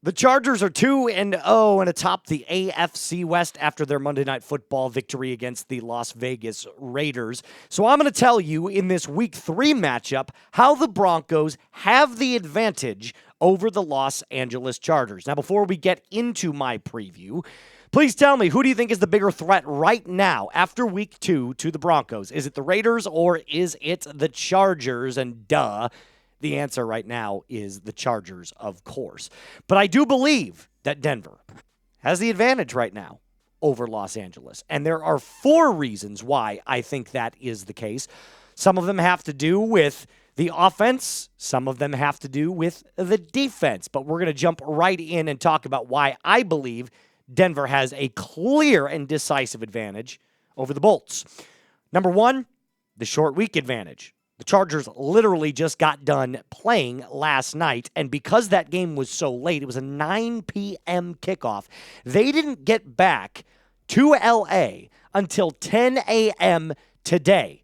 The Chargers are 2-0 and atop the AFC West after their Monday Night Football victory against the Las Vegas Raiders. So I'm going to tell you in this Week 3 matchup how the Broncos have the advantage over the Los Angeles Chargers. Now, before we get into my preview, please tell me, who do you think is the bigger threat right now after Week 2 to the Broncos? Is it the Raiders or is it the Chargers? And the answer right now is the Chargers, of course. But I do believe that Denver has the advantage right now over Los Angeles. And there are 4 reasons why I think that is the case. Some of them have to do with the offense. Some of them have to do with the defense. But we're going to jump right in and talk about why I believe Denver has a clear and decisive advantage over the Bolts. Number 1, the short week advantage. The Chargers literally just got done playing last night, and because that game was so late, it was a 9 p.m. kickoff, they didn't get back to L.A. until 10 a.m. today,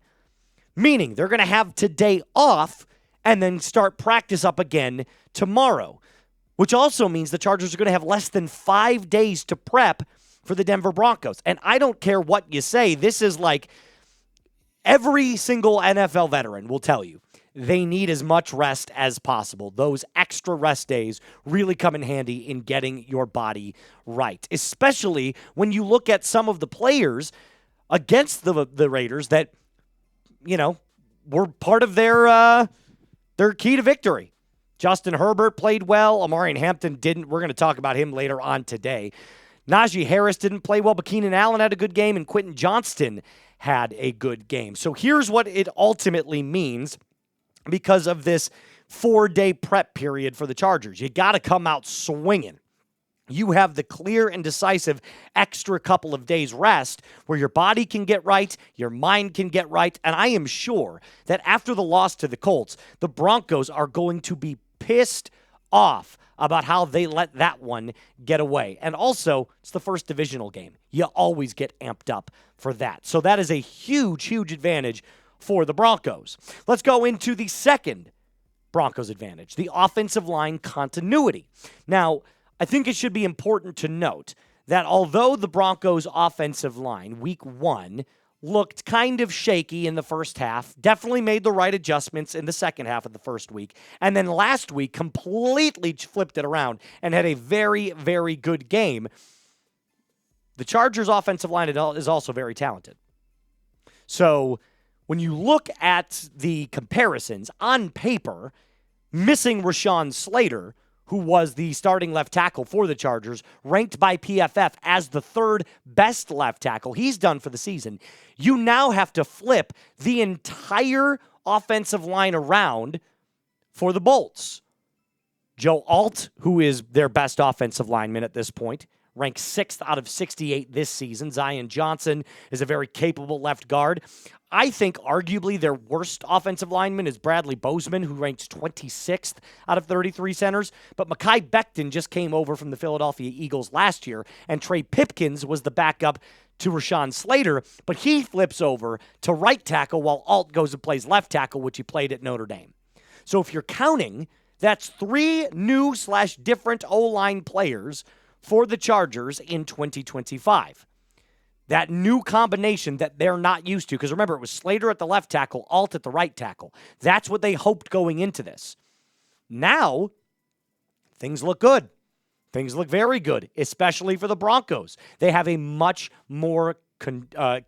meaning they're going to have today off and then start practice up again tomorrow, which also means the Chargers are going to have less than 5 days to prep for the Denver Broncos. And I don't care what you say, this is like every single NFL veteran will tell you they need as much rest as possible. Those extra rest days really come in handy in getting your body right, especially when you look at some of the players against the Raiders that, you know, were part of their key to victory. Justin Herbert played well. Amari Hampton didn't. We're going to talk about him later on today. Najee Harris didn't play well, but Keenan Allen had a good game, and Quentin Johnston had a good game. So here's what it ultimately means because of this 4-day prep period for the Chargers. You got to come out swinging. You have the clear and decisive extra couple of days rest where your body can get right, your mind can get right, and I am sure that after the loss to the Colts, the Broncos are going to be pissed off about how they let that one get away. And also, it's the first divisional game. You always get amped up for that. So that is a huge, huge advantage for the Broncos. Let's go into the second Broncos advantage, the offensive line continuity. Now, I think it should be important to note that although the Broncos' offensive line, Week 1, looked kind of shaky in the first half, definitely made the right adjustments in the second half of the first week, and then last week completely flipped it around and had a very, very good game. The Chargers' offensive line is also very talented. So when you look at the comparisons, on paper, missing Rashawn Slater, who was the starting left tackle for the Chargers, ranked by PFF as the 3rd best left tackle he's done for the season. You now have to flip the entire offensive line around for the Bolts. Joe Alt, who is their best offensive lineman at this point, ranked 6th out of 68 this season. Zion Johnson is a very capable left guard. I think arguably their worst offensive lineman is Bradley Bozeman, who ranks 26th out of 33 centers. But Mekhi Becton just came over from the Philadelphia Eagles last year, and Trey Pipkins was the backup to Rashawn Slater, but he flips over to right tackle while Alt goes and plays left tackle, which he played at Notre Dame. So if you're counting, that's 3 new/different O-line players for the Chargers in 2025. That new combination that they're not used to. Because remember, it was Slater at the left tackle, Alt at the right tackle. That's what they hoped going into this. Now, things look good. Things look very good, especially for the Broncos. They have a much more, the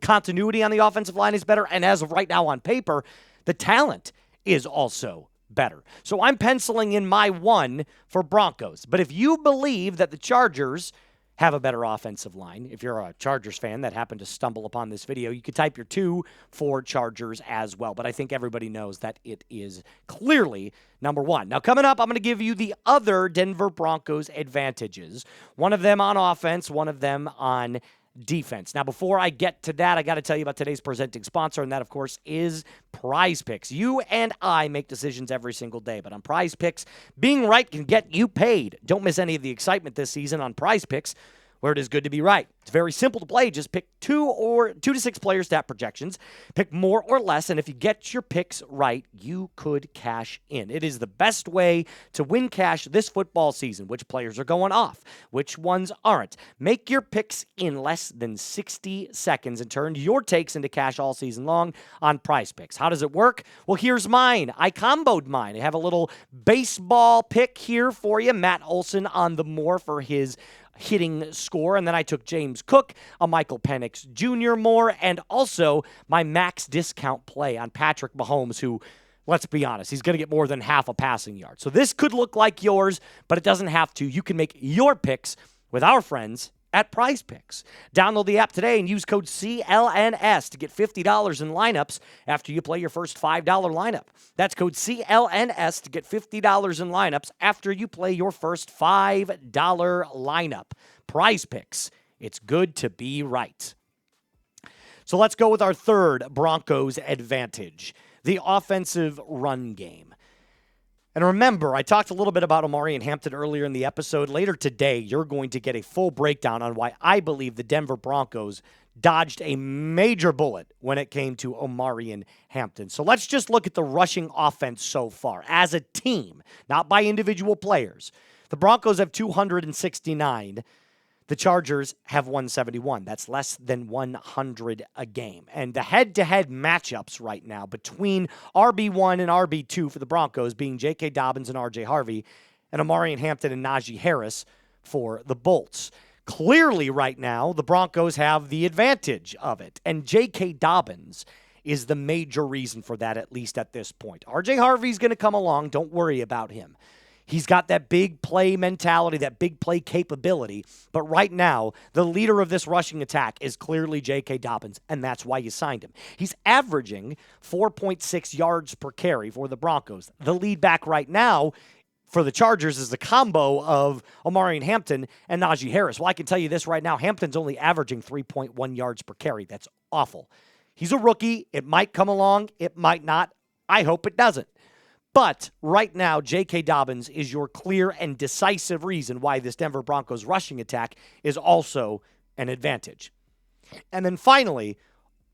continuity on the offensive line is better. And as of right now on paper, the talent is also better. So I'm penciling in my 1 for Broncos. But if you believe that the Chargers have a better offensive line, if you're a Chargers fan that happened to stumble upon this video, you could type your 2 for Chargers as well. But I think everybody knows that it is clearly number 1. Now, coming up, I'm going to give you the other Denver Broncos advantages. One of them on offense, one of them on defense. Now, before I get to that, I got to tell you about today's presenting sponsor, and that, of course, is Prize Picks. You and I make decisions every single day, but on Prize Picks, being right can get you paid. Don't miss any of the excitement this season on Prize Picks. where it is good to be right. It's very simple to play. Just pick 2 to 6 player stat projections. Pick more or less, and if you get your picks right, you could cash in. It is the best way to win cash this football season. Which players are going off? Which ones aren't? Make your picks in less than 60 seconds and turn your takes into cash all season long on Prize Picks. How does it work? Well, here's mine. I comboed mine. I have a little baseball pick here for you. Matt Olson on the more for his hitting score, and then I took James Cook, a Michael Penix Jr. more, and also my max discount play on Patrick Mahomes, who, let's be honest, he's going to get more than half a passing yard. So this could look like yours, but it doesn't have to. You can make your picks with our friends at Prize Picks. Download the app today and use code CLNS to get $50 in lineups after you play your first $5 lineup. That's code CLNS to get $50 in lineups after you play your first $5 lineup. Prize Picks. It's good to be right. So let's go with our third Broncos advantage, the offensive run game. And remember, I talked a little bit about Omari and Hampton earlier in the episode. Later today, you're going to get a full breakdown on why I believe the Denver Broncos dodged a major bullet when it came to Omari and Hampton. So let's just look at the rushing offense so far as a team, not by individual players. The Broncos have 269. The Chargers have 171. That's less than 100 a game. And the head-to-head matchups right now between RB1 and RB2 for the Broncos being J.K. Dobbins and R.J. Harvey, and Omari and Hampton and Najee Harris for the Bolts. Clearly right now, the Broncos have the advantage of it. And J.K. Dobbins is the major reason for that, at least at this point. R.J. Harvey's going to come along. Don't worry about him. He's got that big play mentality, that big play capability. But right now, the leader of this rushing attack is clearly J.K. Dobbins, and that's why you signed him. He's averaging 4.6 yards per carry for the Broncos. The lead back right now for the Chargers is the combo of Omari and Hampton and Najee Harris. Well, I can tell you this right now. Hampton's only averaging 3.1 yards per carry. That's awful. He's a rookie. It might come along. It might not. I hope it doesn't. But right now, J.K. Dobbins is your clear and decisive reason why this Denver Broncos rushing attack is also an advantage. And then finally,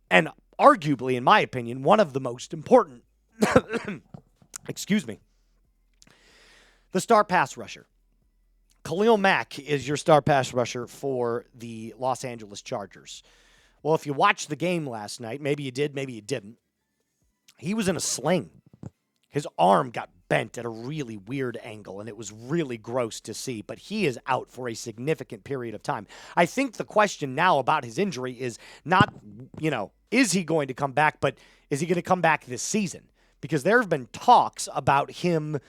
and arguably, in my opinion, one of the most important, excuse me, the star pass rusher. Khalil Mack is your star pass rusher for the Los Angeles Chargers. Well, if you watched the game last night, maybe you did, maybe you didn't, he was in a sling. His arm got bent at a really weird angle, and it was really gross to see. But he is out for a significant period of time. I think the question now about his injury is not, is he going to come back, but is he going to come back this season? Because there have been talks about him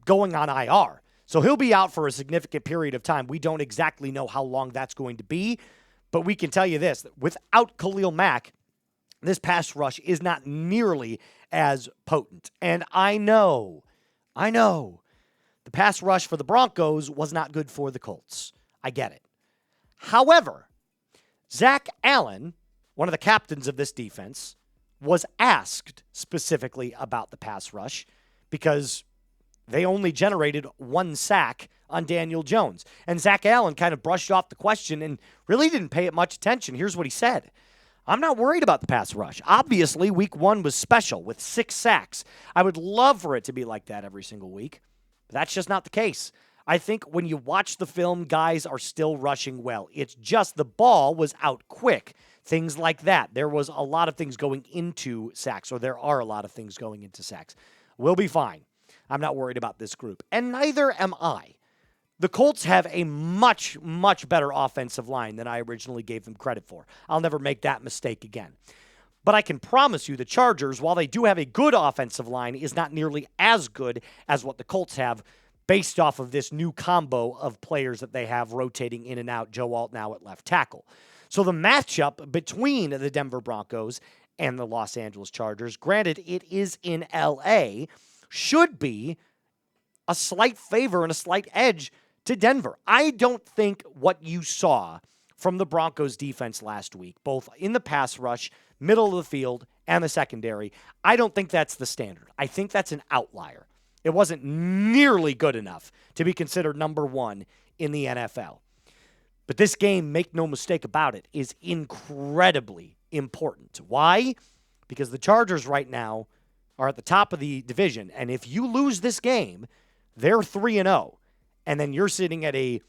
going on IR. So he'll be out for a significant period of time. We don't exactly know how long that's going to be, but we can tell you this. Without Khalil Mack, this pass rush is not nearly as potent. And I know the pass rush for the Broncos was not good for the Colts. I get it. However, Zach Allen, one of the captains of this defense, was asked specifically about the pass rush because they only generated 1 sack on Daniel Jones. And Zach Allen kind of brushed off the question and really didn't pay it much attention. Here's what he said. I'm not worried about the pass rush. Obviously, week 1 was special with 6 sacks. I would love for it to be like that every single week. But that's just not the case. I think when you watch the film, guys are still rushing well. It's just the ball was out quick. Things like that. There was a lot of things going into sacks, or there are a lot of things going into sacks. We'll be fine. I'm not worried about this group. And neither am I. The Colts have a much, much better offensive line than I originally gave them credit for. I'll never make that mistake again. But I can promise you the Chargers, while they do have a good offensive line, is not nearly as good as what the Colts have based off of this new combo of players that they have rotating in and out. Joe Alt now at left tackle. So the matchup between the Denver Broncos and the Los Angeles Chargers, granted it is in L.A., should be a slight favor and a slight edge to Denver. I don't think what you saw from the Broncos defense last week, both in the pass rush, middle of the field, and the secondary, I don't think that's the standard. I think that's an outlier. It wasn't nearly good enough to be considered number 1 in the NFL. But this game, make no mistake about it, is incredibly important. Why? Because the Chargers right now are at the top of the division. And if you lose this game, they're 3-0. And then you're sitting at a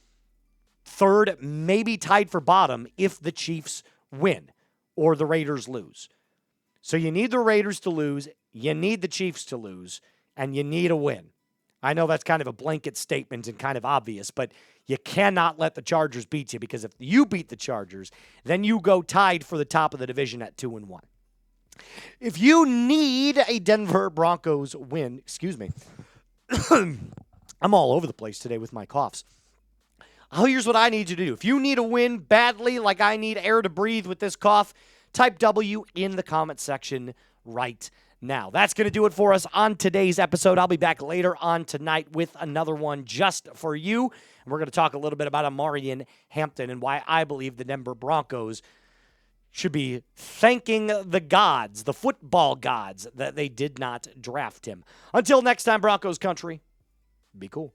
third, maybe tied for bottom if the Chiefs win or the Raiders lose. So you need the Raiders to lose, you need the Chiefs to lose, and you need a win. I know that's kind of a blanket statement and kind of obvious, but you cannot let the Chargers beat you, because if you beat the Chargers, then you go tied for the top of the division at 2-1. If you need a Denver Broncos win, excuse me, I'm all over the place today with my coughs. Oh, here's what I need you to do. If you need a win badly, like I need air to breathe with this cough, type W in the comment section right now. That's going to do it for us on today's episode. I'll be back later on tonight with another one just for you. And we're going to talk a little bit about Amarian Hampton and why I believe the Denver Broncos should be thanking the gods, the football gods, that they did not draft him. Until next time, Broncos country, be cool.